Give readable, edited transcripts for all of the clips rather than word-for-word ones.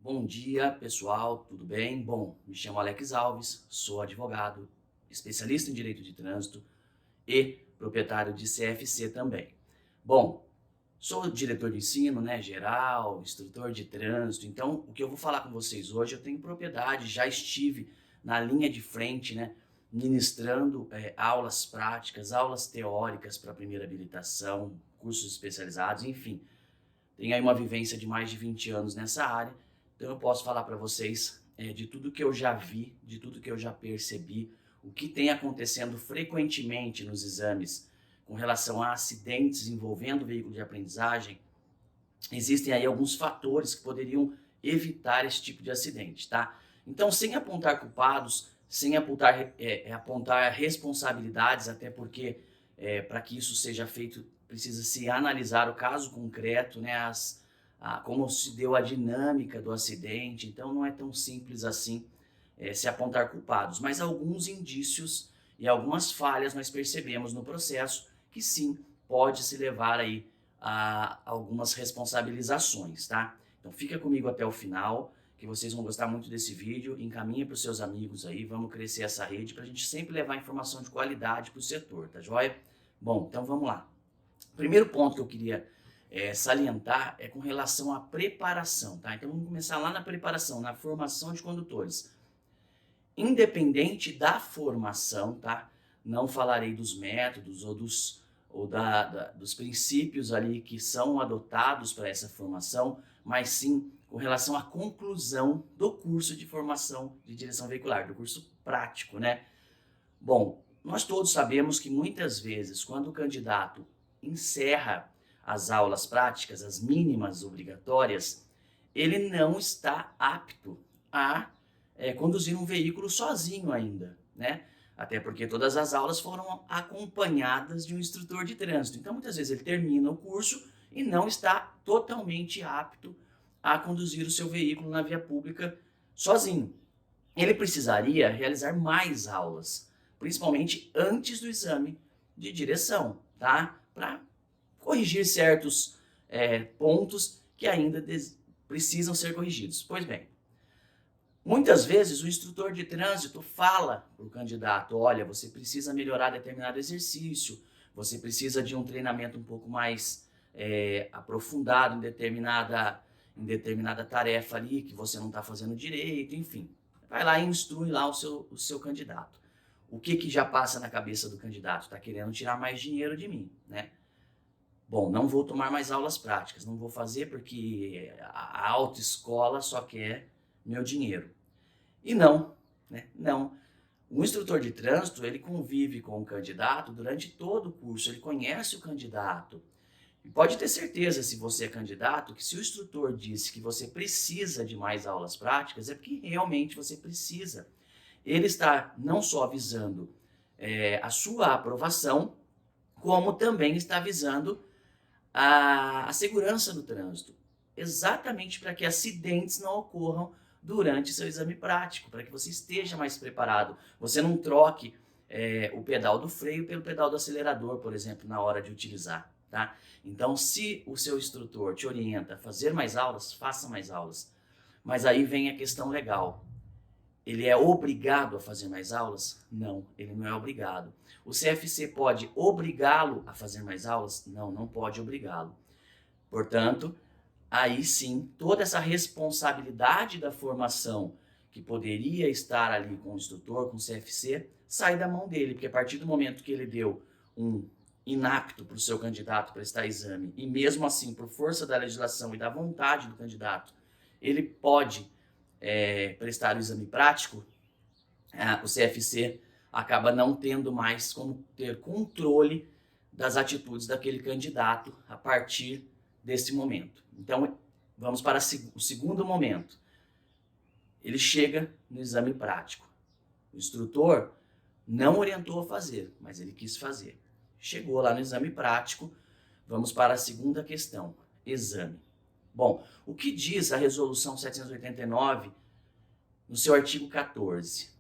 Bom dia, pessoal, tudo bem? Bom, me chamo Alex Alves, sou advogado, especialista em direito de trânsito e proprietário de CFC também. Bom, sou diretor de ensino, geral, instrutor de trânsito, então o que eu vou falar com vocês hoje, eu tenho propriedade, já estive na linha de frente, ministrando aulas práticas, aulas teóricas para primeira habilitação, cursos especializados, enfim. Tenho aí uma vivência de mais de 20 anos nessa área, então eu posso falar para vocês de tudo que eu já vi, de tudo que eu já percebi, o que tem acontecendo frequentemente nos exames com relação a acidentes envolvendo o veículo de aprendizagem. Existem aí alguns fatores que poderiam evitar esse tipo de acidente, tá? Então, sem apontar culpados, sem apontar responsabilidades, até porque para que isso seja feito precisa se analisar o caso concreto, como se deu a dinâmica do acidente, então não é tão simples assim se apontar culpados, mas alguns indícios e algumas falhas nós percebemos no processo que sim, pode se levar aí a algumas responsabilizações, tá? Então fica comigo até o final, que vocês vão gostar muito desse vídeo, encaminha para os seus amigos aí, vamos crescer essa rede para a gente sempre levar informação de qualidade para o setor, tá joia? Bom, então vamos lá. O primeiro ponto que eu queria salientar é com relação à preparação, tá? Então vamos começar lá na preparação, na formação de condutores. Independente da formação, tá? Não falarei dos métodos dos princípios ali que são adotados para essa formação, mas sim com relação à conclusão do curso de formação de direção veicular, do curso prático, né? Bom, nós todos sabemos que muitas vezes, quando o candidato encerra as aulas práticas, as mínimas obrigatórias, ele não está apto a conduzir um veículo sozinho ainda, né? Até porque todas as aulas foram acompanhadas de um instrutor de trânsito. Então, muitas vezes ele termina o curso e não está totalmente apto a conduzir o seu veículo na via pública sozinho. Ele precisaria realizar mais aulas, principalmente antes do exame de direção, tá? Para corrigir certos pontos que ainda precisam ser corrigidos. Pois bem, muitas vezes o instrutor de trânsito fala para o candidato, olha, você precisa melhorar determinado exercício, você precisa de um treinamento um pouco mais aprofundado em determinada tarefa ali que você não está fazendo direito, enfim. Vai lá e instrui lá o seu candidato. O que já passa na cabeça do candidato? Está querendo tirar mais dinheiro de mim, né? Bom, não vou tomar mais aulas práticas, não vou fazer porque a autoescola só quer meu dinheiro. E não, né? Não. O instrutor de trânsito, ele convive com o candidato durante todo o curso, ele conhece o candidato. E pode ter certeza, se você é candidato, que se o instrutor disse que você precisa de mais aulas práticas, é porque realmente você precisa. Ele está não só visando a sua aprovação, como também está visando a segurança do trânsito, exatamente para que acidentes não ocorram durante seu exame prático, para que você esteja mais preparado. Você não troque o pedal do freio pelo pedal do acelerador, por exemplo, na hora de utilizar, tá? Então, se o seu instrutor te orienta a fazer mais aulas, faça mais aulas. Mas aí vem a questão legal. Ele é obrigado a fazer mais aulas? Não, ele não é obrigado. O CFC pode obrigá-lo a fazer mais aulas? Não, não pode obrigá-lo. Portanto, aí sim, toda essa responsabilidade da formação que poderia estar ali com o instrutor, com o CFC, sai da mão dele, porque a partir do momento que ele deu um inapto para o seu candidato prestar exame, e mesmo assim, por força da legislação e da vontade do candidato, ele pode prestar o exame prático, o CFC acaba não tendo mais como ter controle das atitudes daquele candidato a partir desse momento. Então, vamos para o segundo momento. Ele chega no exame prático. O instrutor não orientou a fazer, mas ele quis fazer. Chegou lá no exame prático, vamos para a segunda questão, exame. Bom, o que diz a resolução 789 no seu artigo 14?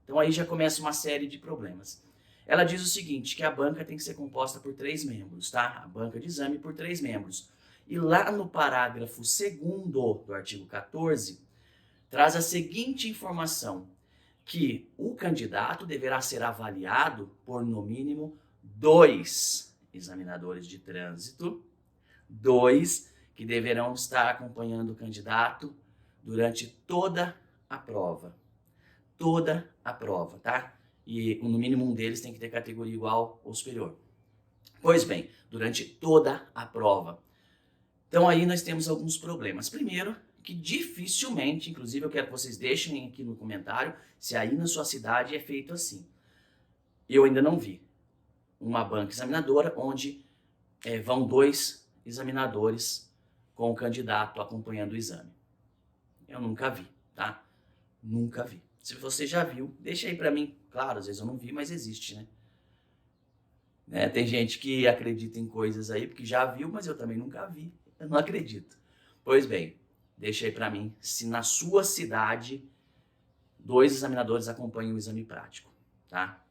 Então aí já começa uma série de problemas. Ela diz o seguinte, que a banca tem que ser composta por 3 membros, tá? A banca de exame por 3 membros. E lá no parágrafo 2º do artigo 14, traz a seguinte informação, que o candidato deverá ser avaliado por, no mínimo, 2 examinadores de trânsito, 2 que deverão estar acompanhando o candidato durante toda a prova. Toda a prova, tá? E no mínimo um deles tem que ter categoria igual ou superior. Pois bem, durante toda a prova. Então aí nós temos alguns problemas. Primeiro, que dificilmente, inclusive eu quero que vocês deixem aqui no comentário se aí na sua cidade é feito assim. Eu ainda não vi uma banca examinadora onde vão 2 examinadores com o candidato acompanhando o exame. Eu nunca vi, tá? Nunca vi. Se você já viu, deixa aí pra mim. Claro, às vezes eu não vi, mas existe, né? Tem gente que acredita em coisas aí porque já viu, mas eu também nunca vi. Eu não acredito. Pois bem, deixa aí pra mim se na sua cidade 2 examinadores acompanham o exame prático, tá?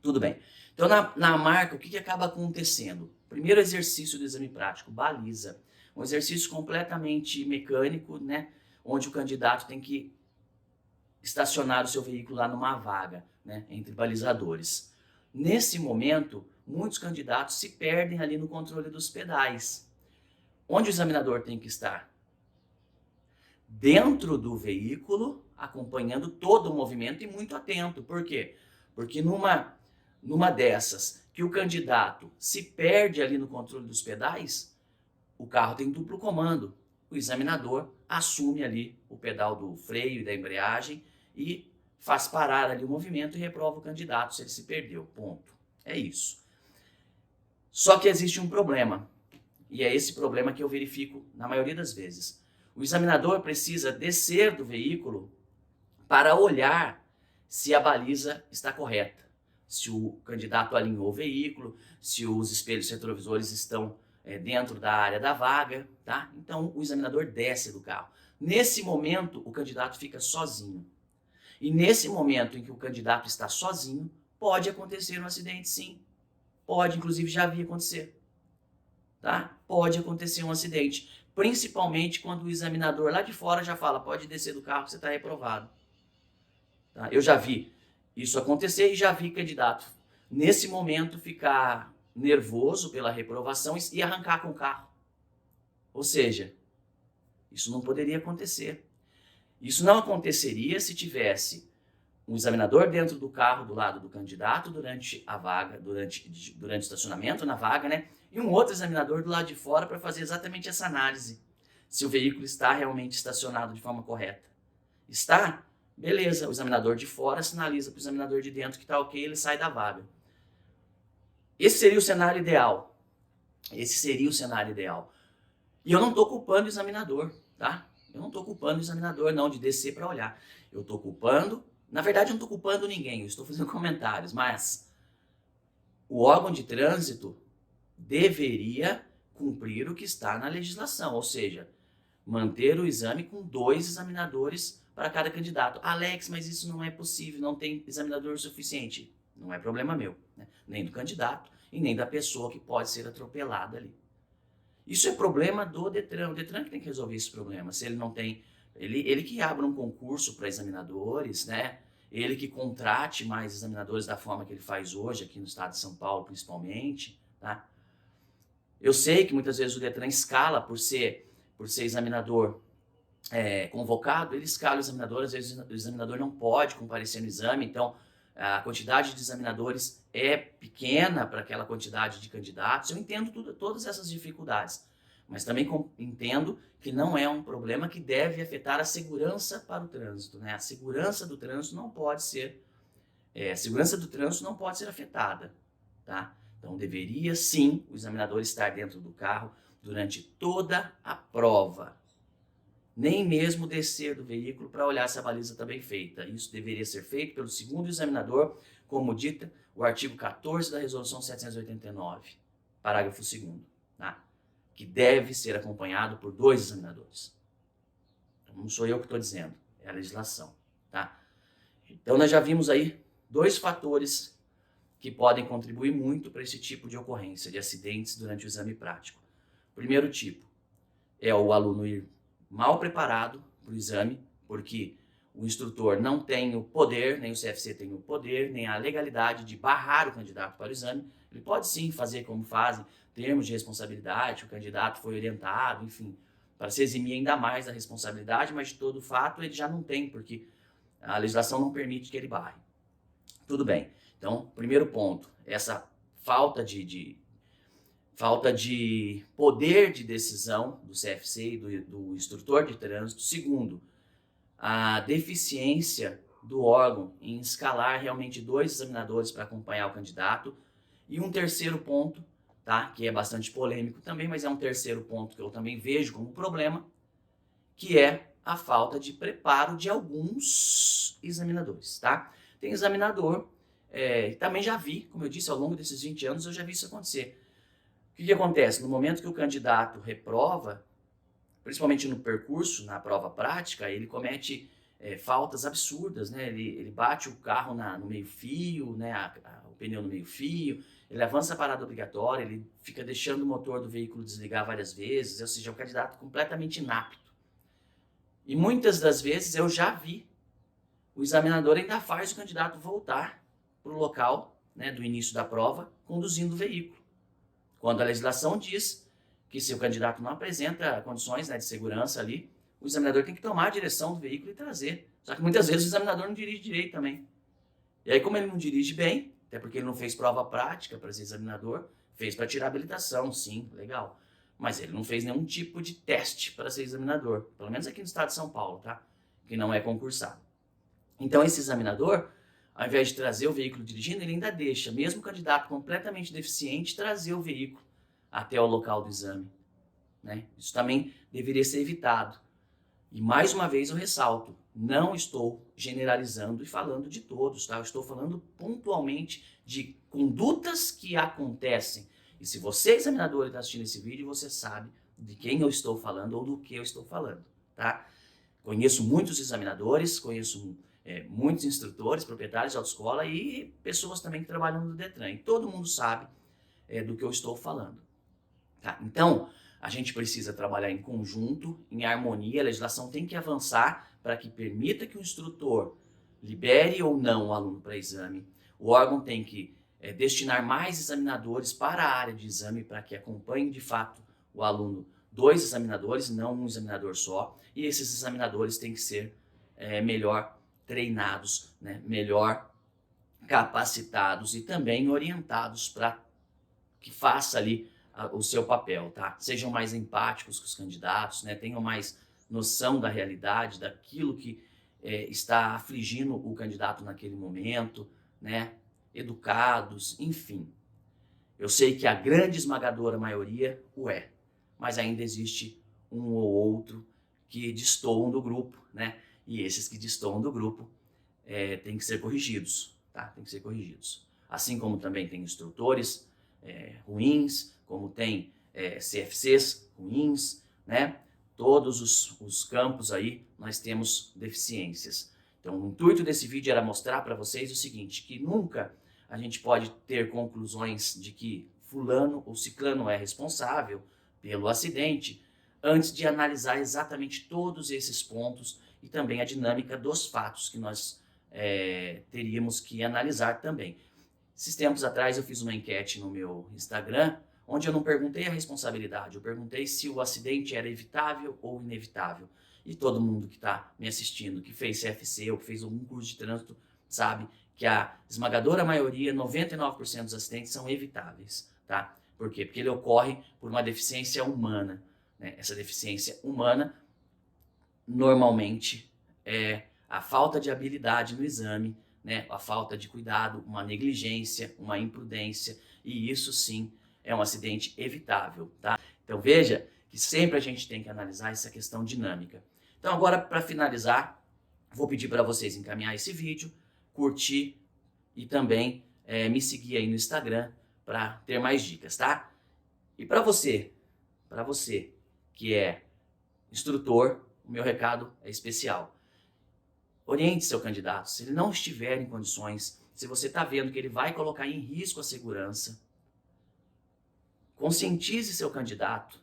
Tudo bem. Então, na marca, o que acaba acontecendo? Primeiro exercício do exame prático, baliza. Um exercício completamente mecânico, né? Onde o candidato tem que estacionar o seu veículo lá numa vaga, né? Entre balizadores. Nesse momento, muitos candidatos se perdem ali no controle dos pedais. Onde o examinador tem que estar? Dentro do veículo, acompanhando todo o movimento e muito atento. Por quê? Porque numa dessas que o candidato se perde ali no controle dos pedais, o carro tem duplo comando. O examinador assume ali o pedal do freio e da embreagem e faz parar ali o movimento e reprova o candidato se ele se perdeu. Ponto. É isso. Só que existe um problema. E é esse problema que eu verifico na maioria das vezes. O examinador precisa descer do veículo para olhar se a baliza está correta, se o candidato alinhou o veículo, se os espelhos retrovisores estão dentro da área da vaga, tá? Então o examinador desce do carro. Nesse momento, o candidato fica sozinho. E nesse momento em que o candidato está sozinho, pode acontecer um acidente, sim. Pode, inclusive já vi acontecer. Tá? Pode acontecer um acidente, principalmente quando o examinador lá de fora já fala, pode descer do carro que você está reprovado. Tá? Eu já vi isso acontecer e já vi candidato, nesse momento, ficar nervoso pela reprovação e arrancar com o carro. Ou seja, isso não poderia acontecer. Isso não aconteceria se tivesse um examinador dentro do carro do lado do candidato durante a vaga, durante o estacionamento na vaga, né? E um outro examinador do lado de fora para fazer exatamente essa análise. Se o veículo está realmente estacionado de forma correta. Está? Beleza, o examinador de fora sinaliza para o examinador de dentro que está ok, ele sai da vaga. Esse seria o cenário ideal. Esse seria o cenário ideal. E eu não estou culpando o examinador, tá? Eu não estou culpando o examinador, não, de descer para olhar. Eu estou culpando... Na verdade, eu não estou culpando ninguém, eu estou fazendo comentários, mas o órgão de trânsito deveria cumprir o que está na legislação, ou seja, manter o exame com 2 examinadores para cada candidato. Alex, mas isso não é possível, não tem examinador suficiente. Não é problema meu, né? Nem do candidato e nem da pessoa que pode ser atropelada ali. Isso é problema do Detran, o Detran que tem que resolver esse problema. Se ele não tem... Ele que abra um concurso para examinadores, né? Ele que contrate mais examinadores da forma que ele faz hoje, aqui no estado de São Paulo principalmente, tá? Eu sei que muitas vezes o Detran escala por ser examinador convocado, ele escala o examinador, às vezes o examinador não pode comparecer no exame, então a quantidade de examinadores é pequena para aquela quantidade de candidatos. Eu entendo todas essas dificuldades, mas também entendo que não é um problema que deve afetar a segurança para o trânsito, né? A segurança do trânsito não pode ser, afetada, tá? Então deveria sim o examinador estar dentro do carro durante toda a prova. Nem mesmo descer do veículo para olhar se a baliza está bem feita. Isso deveria ser feito pelo segundo examinador, como dita o artigo 14 da Resolução 789, parágrafo 2º, tá? Que deve ser acompanhado por 2 examinadores. Então, não sou eu que estou dizendo, é a legislação, tá? Então nós já vimos aí 2 fatores que podem contribuir muito para esse tipo de ocorrência, de acidentes durante o exame prático. O primeiro tipo é o aluno ir mal preparado para o exame, porque o instrutor não tem o poder, nem o CFC tem o poder, nem a legalidade de barrar o candidato para o exame. Ele pode sim fazer como fazem, termos de responsabilidade, o candidato foi orientado, enfim, para se eximir ainda mais da responsabilidade, mas de todo fato ele já não tem, porque a legislação não permite que ele barre. Tudo bem. Então, primeiro ponto, essa falta de poder de decisão do CFC e do instrutor de trânsito. Segundo, a deficiência do órgão em escalar realmente 2 examinadores para acompanhar o candidato. E um terceiro ponto, tá, que é bastante polêmico também, mas é um terceiro ponto que eu também vejo como problema, que é a falta de preparo de alguns examinadores, tá? Tem examinador, também já vi, como eu disse, ao longo desses 20 anos eu já vi isso acontecer. O que acontece? No momento que o candidato reprova, principalmente no percurso, na prova prática, ele comete faltas absurdas, né? Ele bate o carro no meio-fio, né? O pneu no meio-fio, ele avança a parada obrigatória, ele fica deixando o motor do veículo desligar várias vezes, ou seja, é um candidato completamente inapto. E muitas das vezes eu já vi, o examinador ainda faz o candidato voltar para o local, né, do início da prova, conduzindo o veículo. Quando a legislação diz que se o candidato não apresenta condições, né, de segurança ali, o examinador tem que tomar a direção do veículo e trazer. Só que muitas vezes o examinador não dirige direito também. E aí, como ele não dirige bem, até porque ele não fez prova prática para ser examinador, fez para tirar habilitação, sim, legal. Mas ele não fez nenhum tipo de teste para ser examinador, pelo menos aqui no estado de São Paulo, tá? Que não é concursado. Então esse examinador, ao invés de trazer o veículo dirigindo, ele ainda deixa, mesmo o candidato completamente deficiente, trazer o veículo até o local do exame, né? Isso também deveria ser evitado. E mais uma vez eu ressalto, não estou generalizando e falando de todos, tá? Eu estou falando pontualmente de condutas que acontecem. E se você, examinador, está assistindo esse vídeo, você sabe de quem eu estou falando ou do que eu estou falando, tá? Conheço muitos examinadores, conheço muitos instrutores, proprietários de autoescola e pessoas também que trabalham no Detran. E todo mundo sabe do que eu estou falando, tá? Então, a gente precisa trabalhar em conjunto, em harmonia, a legislação tem que avançar para que permita que o instrutor libere ou não o aluno para exame. O órgão tem que destinar mais examinadores para a área de exame para que acompanhem de fato o aluno, 2 examinadores, não um examinador só, e esses examinadores têm que ser melhor treinados, né? Melhor capacitados e também orientados para que faça ali o seu papel, tá? Sejam mais empáticos com os candidatos, né? Tenham mais noção da realidade, daquilo que está afligindo o candidato naquele momento, né? Educados, enfim. Eu sei que a grande esmagadora maioria o é, mas ainda existe um ou outro que destoam do grupo, né? E esses que destoam do grupo têm que ser corrigidos, tá? Tem que ser corrigidos. Assim como também tem instrutores ruins, como tem CFCs ruins, né? Todos os campos aí nós temos deficiências. Então o intuito desse vídeo era mostrar para vocês o seguinte, que nunca a gente pode ter conclusões de que fulano ou ciclano é responsável pelo acidente antes de analisar exatamente todos esses pontos e também a dinâmica dos fatos que nós teríamos que analisar também. Esses tempos atrás eu fiz uma enquete no meu Instagram, onde eu não perguntei a responsabilidade, eu perguntei se o acidente era evitável ou inevitável. E todo mundo que está me assistindo, que fez CFC ou que fez algum curso de trânsito, sabe que a esmagadora maioria, 99% dos acidentes são evitáveis, tá? Por quê? Porque ele ocorre por uma deficiência humana, né? Essa deficiência humana, normalmente, é a falta de habilidade no exame, né? A falta de cuidado, uma negligência, uma imprudência, e isso sim é um acidente evitável, tá? Então veja que sempre a gente tem que analisar essa questão dinâmica. Então agora, para finalizar, vou pedir para vocês encaminhar esse vídeo, curtir e também me seguir aí no Instagram para ter mais dicas, tá? E para você que é instrutor, o meu recado é especial. Oriente seu candidato, se ele não estiver em condições, se você está vendo que ele vai colocar em risco a segurança, conscientize seu candidato.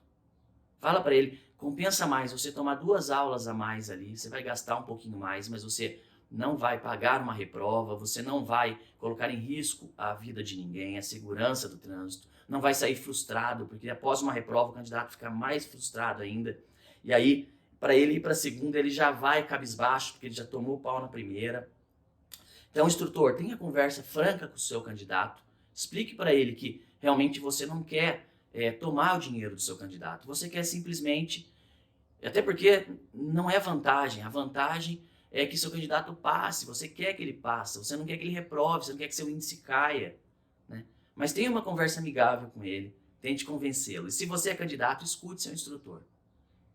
Fala para ele, compensa mais você tomar 2 aulas a mais ali, você vai gastar um pouquinho mais, mas você não vai pagar uma reprova, você não vai colocar em risco a vida de ninguém, a segurança do trânsito, não vai sair frustrado, porque após uma reprova o candidato fica mais frustrado ainda. E aí, para ele ir para a segunda, ele já vai cabisbaixo, porque ele já tomou o pau na primeira. Então, instrutor, tenha conversa franca com o seu candidato, explique para ele que realmente você não quer tomar o dinheiro do seu candidato, você quer simplesmente, até porque não é vantagem, a vantagem é que seu candidato passe, você quer que ele passe, você não quer que ele reprove, você não quer que seu índice caia, né? Mas tenha uma conversa amigável com ele, tente convencê-lo. E se você é candidato, escute seu instrutor.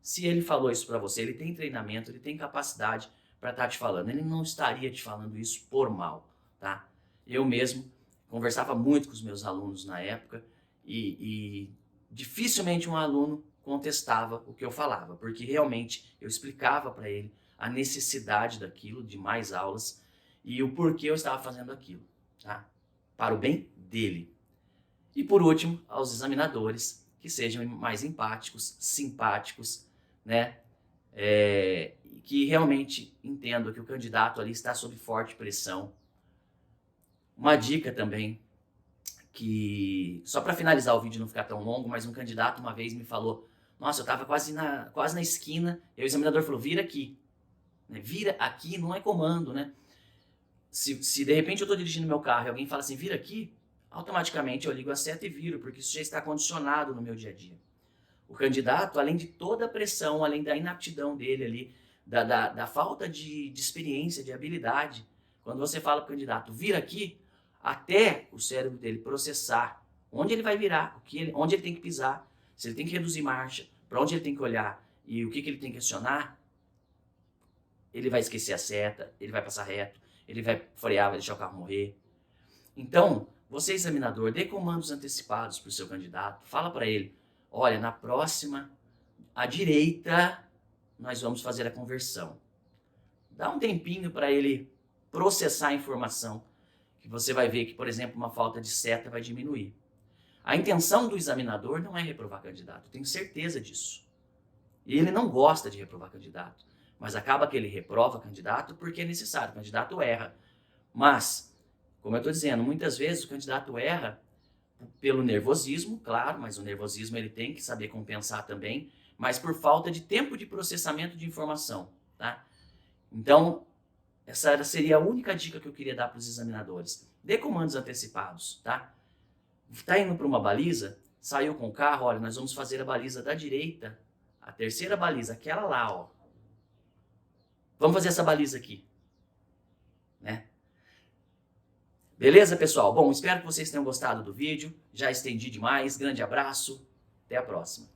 Se ele falou isso para você, ele tem treinamento, ele tem capacidade para estar te falando. Ele não estaria te falando isso por mal, tá? Eu mesmo conversava muito com os meus alunos na época e dificilmente um aluno contestava o que eu falava, porque realmente eu explicava para ele a necessidade daquilo, de mais aulas, e o porquê eu estava fazendo aquilo, tá? Para o bem dele. E por último, aos examinadores, que sejam mais empáticos, simpáticos, né? Que realmente entendam que o candidato ali está sob forte pressão. Uma dica também, que só para finalizar o vídeo não ficar tão longo, mas um candidato uma vez me falou, nossa, eu estava quase na esquina, e o examinador falou, vira aqui. Vira aqui não é comando, né? Se de repente eu estou dirigindo meu carro e alguém fala assim, vira aqui, automaticamente eu ligo a seta e viro, porque isso já está condicionado no meu dia a dia. O candidato, além de toda a pressão, além da inaptidão dele ali, da falta de experiência, de habilidade, quando você fala para o candidato, vira aqui, até o cérebro dele processar onde ele vai virar, onde ele tem que pisar, se ele tem que reduzir marcha, para onde ele tem que olhar e o que ele tem que acionar, ele vai esquecer a seta, ele vai passar reto, ele vai frear, vai deixar o carro morrer. Então, você examinador, dê comandos antecipados para o seu candidato, fala para ele, olha, na próxima, à direita, nós vamos fazer a conversão. Dá um tempinho para ele processar a informação, que você vai ver que, por exemplo, uma falta de seta vai diminuir. A intenção do examinador não é reprovar candidato, eu tenho certeza disso. E ele não gosta de reprovar candidato, mas acaba que ele reprova candidato porque é necessário, o candidato erra. Mas, como eu estou dizendo, muitas vezes o candidato erra pelo nervosismo, claro, mas o nervosismo ele tem que saber compensar também, mas por falta de tempo de processamento de informação, tá? Então, essa seria a única dica que eu queria dar para os examinadores. Dê comandos antecipados, tá? Está indo para uma baliza, saiu com o carro, olha, nós vamos fazer a baliza da direita, a terceira baliza, aquela lá, ó. Vamos fazer essa baliza aqui, né? Beleza, pessoal? Bom, espero que vocês tenham gostado do vídeo. Já estendi demais. Grande abraço. Até a próxima.